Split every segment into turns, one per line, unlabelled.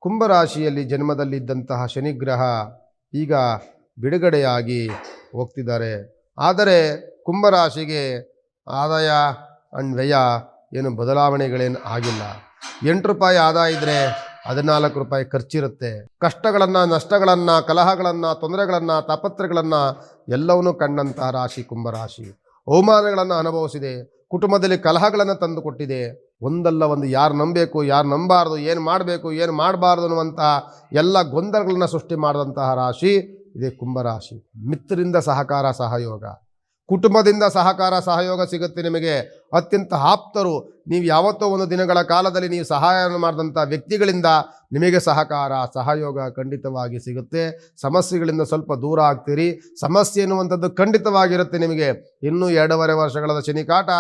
ಕುಂಭರಾಶಿಯಲ್ಲಿ ಜನ್ಮದಲ್ಲಿದ್ದಂತಹ ಶನಿಗ್ರಹ ಈಗ ಬಿಡುಗಡೆಯಾಗಿ ಹೋಗ್ತಿದ್ದಾರೆ. ಆದರೆ ಕುಂಭರಾಶಿಗೆ ಆದಾಯ ಅಂಡ್ ವ್ಯಯ ಏನು ಬದಲಾವಣೆಗಳೇನು ಆಗಿಲ್ಲ. 8 ರೂಪಾಯಿ ಆದಾಯ ಇದ್ದರೆ 14 ರೂಪಾಯಿ ಖರ್ಚಿರುತ್ತೆ. ಕಷ್ಟಗಳನ್ನು, ನಷ್ಟಗಳನ್ನು, ಕಲಹಗಳನ್ನು, ತೊಂದರೆಗಳನ್ನು, ತಾಪತ್ರಗಳನ್ನು ಎಲ್ಲವನ್ನೂ ಕಂಡಂತಹ ರಾಶಿ ಕುಂಭರಾಶಿ. ಅವಮಾನಗಳನ್ನು ಅನುಭವಿಸಿದೆ, ಕುಟುಂಬದಲ್ಲಿ ಕಲಹಗಳನ್ನು ತಂದು ಕೊಟ್ಟಿದೆ. ಒಂದಲ್ಲ ಒಂದು ಯಾರು ನಂಬಬೇಕು, ಯಾರು ನಂಬಾರ್ದು, ಏನು ಮಾಡಬೇಕು, ಏನು ಮಾಡಬಾರ್ದು ಅನ್ನುವಂತಹ ಎಲ್ಲ ಗೊಂದಲಗಳನ್ನು ಸೃಷ್ಟಿ ಮಾಡಿದಂತಹ ರಾಶಿ ಇದೇ ಕುಂಭರಾಶಿ. ಮಿತ್ರರಿಂದ ಸಹಕಾರ ಸಹಯೋಗ, ಕುಟುಂಬದಿಂದ ಸಹಕಾರ ಸಹಯೋಗ ಸಿಗುತ್ತೆ ನಿಮಗೆ. ಅತ್ಯಂತ ಆಪ್ತರು, ನೀವು ಯಾವತ್ತೋ ಒಂದು ದಿನಗಳ ಕಾಲದಲ್ಲಿ ನೀವು ಸಹಾಯವನ್ನು ಮಾಡಿದಂಥ ವ್ಯಕ್ತಿಗಳಿಂದ ನಿಮಗೆ ಸಹಕಾರ ಸಹಯೋಗ ಖಂಡಿತವಾಗಿ ಸಿಗುತ್ತೆ. ಸಮಸ್ಯೆಗಳಿಂದ ಸ್ವಲ್ಪ ದೂರ ಆಗ್ತೀರಿ. ಸಮಸ್ಯೆ ಎನ್ನುವಂಥದ್ದು ಖಂಡಿತವಾಗಿರುತ್ತೆ ನಿಮಗೆ. ಇನ್ನೂ 2.5 ವರ್ಷಗಳ ಶನಿ ಕಾಟ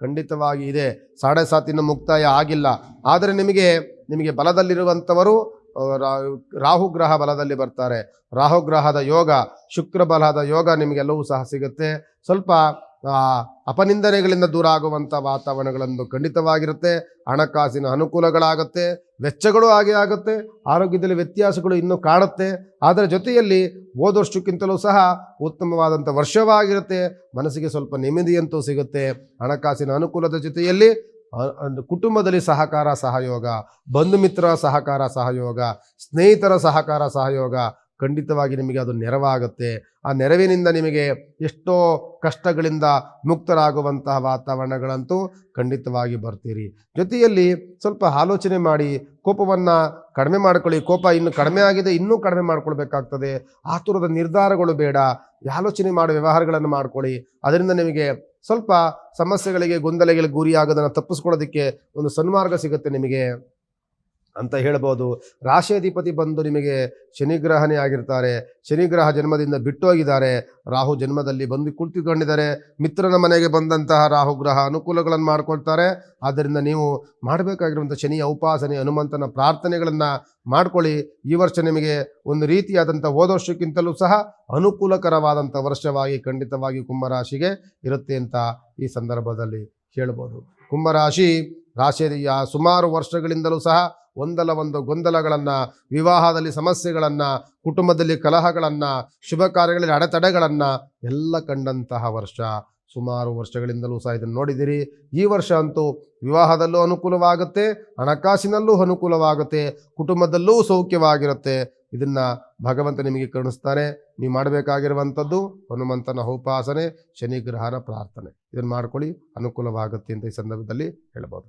ಖಂಡಿತವಾಗಿ ಇದೆ. 7.5 ಇನ್ನೂ ಮುಕ್ತಾಯ ಆಗಿಲ್ಲ. ಆದರೆ ನಿಮಗೆ ಬಲದಲ್ಲಿರುವಂಥವರು ರಾಹುಗ್ರಹ ಬಲದಲ್ಲಿ ಬರ್ತಾರೆ. ರಾಹುಗ್ರಹದ ಯೋಗ, ಶುಕ್ರ ಬಲದ ಯೋಗ ನಿಮಗೆಲ್ಲವೂ ಸಹ ಸಿಗುತ್ತೆ. ಸ್ವಲ್ಪ ಅಪನಿಂದನೆಗಳಿಂದ ದೂರ ಆಗುವಂಥ ವಾತಾವರಣಗಳನ್ನು ಖಂಡಿತವಾಗಿರುತ್ತೆ. ಹಣಕಾಸಿನ ಅನುಕೂಲಗಳಾಗುತ್ತೆ, ವೆಚ್ಚಗಳು ಹಾಗೆ ಆಗುತ್ತೆ. ಆರೋಗ್ಯದಲ್ಲಿ ವ್ಯತ್ಯಾಸಗಳು ಇನ್ನೂ ಕಾಣುತ್ತೆ. ಅದರ ಜೊತೆಯಲ್ಲಿ ಹೋದ ವರ್ಷಕ್ಕಿಂತಲೂ ಸಹ ಉತ್ತಮವಾದಂಥ ವರ್ಷವಾಗಿರುತ್ತೆ. ಮನಸ್ಸಿಗೆ ಸ್ವಲ್ಪ ನೆಮ್ಮದಿಯಂತೂ ಸಿಗುತ್ತೆ. ಹಣಕಾಸಿನ ಅನುಕೂಲದ ಜೊತೆಯಲ್ಲಿ ಕುಟುಂಬದಲ್ಲಿ ಸಹಕಾರ ಸಹಯೋಗ, ಬಂಧು ಮಿತ್ರರ ಸಹಕಾರ ಸಹಯೋಗ, ಸ್ನೇಹಿತರ ಸಹಕಾರ ಸಹಯೋಗ ಖಂಡಿತವಾಗಿ ನಿಮಗೆ ಅದು ನೆರವಾಗುತ್ತೆ. ಆ ನೆರವಿನಿಂದ ನಿಮಗೆ ಎಷ್ಟೋ ಕಷ್ಟಗಳಿಂದ ಮುಕ್ತರಾಗುವಂತಹ ವಾತಾವರಣಗಳಂತೂ ಖಂಡಿತವಾಗಿ ಬರ್ತೀರಿ. ಜೊತೆಯಲ್ಲಿ ಸ್ವಲ್ಪ ಆಲೋಚನೆ ಮಾಡಿ, ಕೋಪವನ್ನು ಕಡಿಮೆ ಮಾಡ್ಕೊಳ್ಳಿ. ಕೋಪ ಇನ್ನು ಕಡಿಮೆ ಆಗಿದೆ, ಇನ್ನೂ ಕಡಿಮೆ ಮಾಡ್ಕೊಳ್ಬೇಕಾಗ್ತದೆ. ಆತುರದ ನಿರ್ಧಾರಗಳು ಬೇಡ. ಆಲೋಚನೆ ಮಾಡಿ ವ್ಯವಹಾರಗಳನ್ನು ಮಾಡ್ಕೊಳ್ಳಿ. ಅದರಿಂದ ನಿಮಗೆ ಸ್ವಲ್ಪ ಸಮಸ್ಯೆಗಳಿಗೆ, ಗೊಂದಲಗಳಿಗೆ ಗುರಿಯಾಗೋದನ್ನು ತಪ್ಪಿಸ್ಕೊಳ್ಳೋದಕ್ಕೆ ಒಂದು ಸನ್ಮಾರ್ಗ ಸಿಗುತ್ತೆ ನಿಮಗೆ ಅಂತ ಹೇಳ್ಬೋದು. ರಾಶಿಯಾಧಿಪತಿ ಬಂದು ನಿಮಗೆ ಶನಿಗ್ರಹನೇ ಆಗಿರ್ತಾರೆ. ಶನಿಗ್ರಹ ಜನ್ಮದಿಂದ ಬಿಟ್ಟೋಗಿದ್ದಾರೆ. ರಾಹು ಜನ್ಮದಲ್ಲಿ ಬಂದು ಕುಳಿತುಕೊಂಡಿದ್ದಾರೆ. ಮಿತ್ರನ ಮನೆಗೆ ಬಂದಂತಹ ರಾಹುಗ್ರಹ ಅನುಕೂಲಗಳನ್ನು ಮಾಡ್ಕೊಳ್ತಾರೆ. ಆದ್ದರಿಂದ ನೀವು ಮಾಡಬೇಕಾಗಿರುವಂಥ ಶನಿಯ ಉಪಾಸನೆ, ಹನುಮಂತನ ಪ್ರಾರ್ಥನೆಗಳನ್ನು ಮಾಡ್ಕೊಳ್ಳಿ. ಈ ವರ್ಷ ನಿಮಗೆ ಒಂದು ರೀತಿಯಾದಂಥ ಹೋದ ವರ್ಷಕ್ಕಿಂತಲೂ ಸಹ ಅನುಕೂಲಕರವಾದಂಥ ವರ್ಷವಾಗಿ ಖಂಡಿತವಾಗಿ ಕುಂಭರಾಶಿಗೆ ಇರುತ್ತೆ ಅಂತ ಈ ಸಂದರ್ಭದಲ್ಲಿ ಹೇಳ್ಬೋದು. ರಾಶಿಯ ಸುಮಾರು ವರ್ಷಗಳಿಂದಲೂ ಸಹ ಒಂದಲ್ಲ ಒಂದು ಗೊಂದಲಗಳನ್ನು, ವಿವಾಹದಲ್ಲಿ ಸಮಸ್ಯೆಗಳನ್ನು, ಕುಟುಂಬದಲ್ಲಿ ಕಲಹಗಳನ್ನು, ಶುಭ ಕಾರ್ಯಗಳಲ್ಲಿ ಅಡೆತಡೆಗಳನ್ನು ಎಲ್ಲ ಕಂಡಂತಹ ವರ್ಷ. ಸುಮಾರು ವರ್ಷಗಳಿಂದಲೂ ಸಹ ಇದನ್ನು ನೋಡಿದಿರಿ. ಈ ವರ್ಷ ಅಂತೂ ವಿವಾಹದಲ್ಲೂ ಅನುಕೂಲವಾಗುತ್ತೆ, ಹಣಕಾಸಿನಲ್ಲೂ ಅನುಕೂಲವಾಗುತ್ತೆ, ಕುಟುಂಬದಲ್ಲೂ ಸೌಖ್ಯವಾಗಿರುತ್ತೆ. ಇದನ್ನು ಭಗವಂತ ನಿಮಗೆ ಕರುಣಿಸ್ತಾನೆ. ನೀವು ಮಾಡಬೇಕಾಗಿರುವಂಥದ್ದು ಹನುಮಂತನ ಉಪಾಸನೆ, ಶನಿಗ್ರಹನ ಪ್ರಾರ್ಥನೆ. ಇದನ್ನು ಮಾಡ್ಕೊಳ್ಳಿ, ಅನುಕೂಲವಾಗುತ್ತೆ ಅಂತ ಈ ಸಂದರ್ಭದಲ್ಲಿ ಹೇಳ್ಬೋದು.